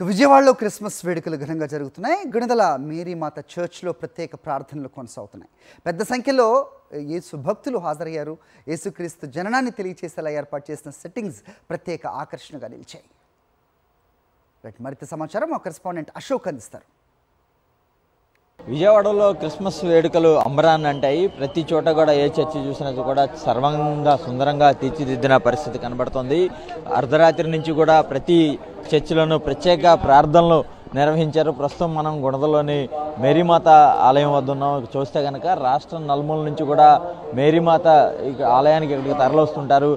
విజయవాడలో క్రిస్మస్ వేడుకలు ఘనంగా జరుగుతున్నాయి. గుణదల మేరీమాత చర్చ్లో ప్రత్యేక ప్రార్థనలు కొనసాగుతున్నాయి. పెద్ద సంఖ్యలో యేసు భక్తులు హాజరయ్యారు. యేసుక్రీస్తు జననాన్ని తెలియచేసేలా ఏర్పాటు చేసిన సెట్టింగ్స్ ప్రత్యేక ఆకర్షణగా నిలిచాయి. మరింత సమాచారం మా కరెస్పాండెంట్ అశోక్ అందిస్తారు. విజయవాడలో క్రిస్మస్ వేడుకలు అంబరాన్ని అంటాయి. ప్రతి చోట కూడా ఏ చర్చి చూసినా కూడా సర్వంగా సుందరంగా తీర్చిదిద్దిన పరిస్థితి కనబడుతుంది. అర్ధరాత్రి నుంచి కూడా ప్రతి చర్చిలోనూ ప్రత్యేక ప్రార్థనలు నిర్వహించారు. ప్రస్తుతం మనం గుణదలోని మేరీమాత ఆలయం వద్ద ఉన్నాం. చూస్తే కనుక రాష్ట్రం నలుమూల నుంచి కూడా మేరీమాత ఆలయానికి ఇక్కడికి తరలిస్తుంటారు.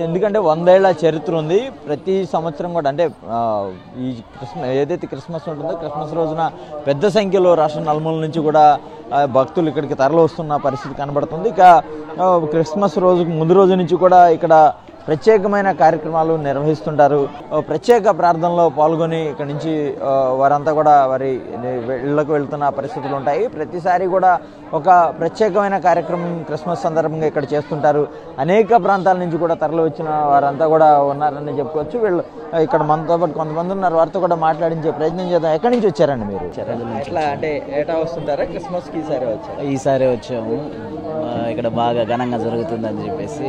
ఎందుకంటే 100 ఏళ్ల చరిత్ర ఉంది. ప్రతి సంవత్సరం కూడా అంటే ఈ ఏదైతే క్రిస్మస్ ఉంటుందో క్రిస్మస్ రోజున పెద్ద సంఖ్యలో రాష్ట్రం నలుమూల నుంచి కూడా భక్తులు ఇక్కడికి తరలి వస్తున్న పరిస్థితి కనబడుతుంది. ఇక క్రిస్మస్ రోజుకు ముందు రోజు నుంచి కూడా ఇక్కడ ప్రత్యేకమైన కార్యక్రమాలు నిర్వహిస్తుంటారు. ప్రత్యేక ప్రార్థనలో పాల్గొని ఇక్కడ నుంచి వారంతా కూడా వారి ఇళ్లకు వెళ్తున్న పరిస్థితులు ఉంటాయి. ప్రతిసారి కూడా ఒక ప్రత్యేకమైన కార్యక్రమం క్రిస్మస్ సందర్భంగా ఇక్కడ చేస్తుంటారు. అనేక ప్రాంతాల నుంచి కూడా తరలి వచ్చిన వారంతా కూడా ఉన్నారని చెప్పుకోవచ్చు. వీళ్ళు ఇక్కడ మనతో పాటు కొంతమంది ఉన్నారు. వారితో కూడా మాట్లాడించే ప్రయత్నం చేద్దాం. ఎక్కడి నుంచి వచ్చారండి మీరు? ఎట్లా అంటే ఏటా వస్తుంటారా? క్రిస్మస్కి ఈసారి వచ్చాము. ఇక్కడ బాగా ఘనంగా జరుగుతుందని చెప్పేసి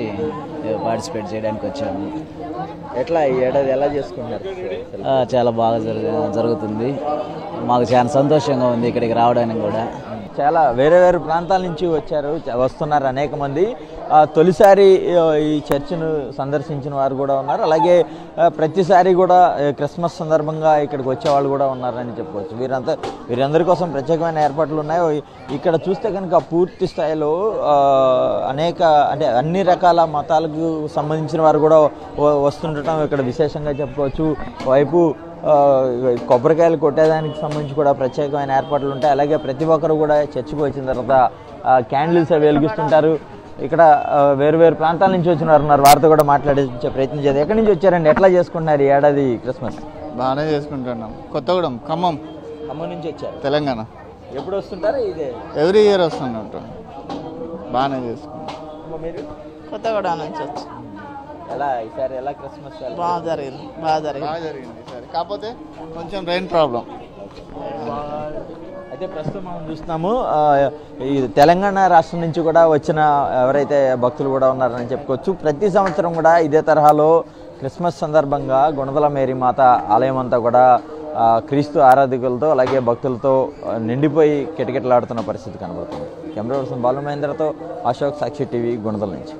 పార్టిసిపేట్ చేయడానికి వచ్చాము. ఎట్లా ఈ ఏడాది ఎలా చేసుకుంటారు? చాలా బాగా జరుగుతుంది. మాకు చాలా సంతోషంగా ఉంది ఇక్కడికి రావడానికి కూడా. చాలా వేరే వేరే ప్రాంతాల నుంచి వస్తున్నారు అనేక మంది. తొలిసారి ఈ చర్చిను సందర్శించిన వారు కూడా ఉన్నారు. అలాగే ప్రతిసారి కూడా క్రిస్మస్ సందర్భంగా ఇక్కడికి వచ్చేవాళ్ళు కూడా ఉన్నారని చెప్పుకోవచ్చు. వీరందరి కోసం ప్రత్యేకమైన ఏర్పాట్లు ఉన్నాయి. ఇక్కడ చూస్తే కనుక పూర్తి స్థాయిలో అన్ని రకాల మతాలకు సంబంధించిన వారు కూడా వస్తుండటం ఇక్కడ విశేషంగా చెప్పుకోవచ్చు. వైపు కొబ్బరికాయలు కొట్టేదానికి సంబంధించి కూడా ప్రత్యేకమైన ఏర్పాట్లు ఉంటాయి. అలాగే ప్రతి ఒక్కరు కూడా చర్చికి వచ్చిన తర్వాత క్యాండిల్స్ అవి వెలిగిస్తుంటారు. ఇక్కడ వేరు వేరు ప్రాంతాల నుంచి వచ్చిన వారు ఉన్నారు. వారితో కూడా మాట్లాడే ప్రయత్నం చేద్దాం. ఎక్కడి నుంచి వచ్చారండి? ఎట్లా చేసుకుంటున్నారు ఈ ఏడాది క్రిస్మస్? బాగానే చేసుకుంటున్నాం. కొత్తగూడెం, ఖమ్మం నుంచి వచ్చారు, తెలంగాణ. ఎప్పుడు వస్తుంటారు? ఇదే ఎవ్రీ ఇయర్ వస్తుంటాం. బాగానే చేసుకుంటాం. మీరు? కొత్తగూడెం నుంచి వచ్చి. ఈసారి ఎలా క్రిస్మస్? బాగా జరిగింది ఈసారి. కాకపోతే కొంచెం రెయిన్ ప్రాబ్లం. అయితే ప్రస్తుతం మనం చూస్తున్నాము ఈ తెలంగాణ రాష్ట్రం నుంచి కూడా వచ్చిన ఎవరైతే భక్తులు కూడా ఉన్నారని చెప్పుకోవచ్చు. ప్రతి సంవత్సరం కూడా ఇదే తరహాలో క్రిస్మస్ సందర్భంగా గుణదల మేరీమాత ఆలయం అంతా కూడా క్రీస్తు ఆరాధకులతో అలాగే భక్తులతో నిండిపోయి కిటకిటలాడుతున్న పరిస్థితి కనబడుతుంది. కెమెరా పర్సన్ బాలు మహేంద్రతో అశోక్, సాక్షి టీవీ, గుణదల నుంచి.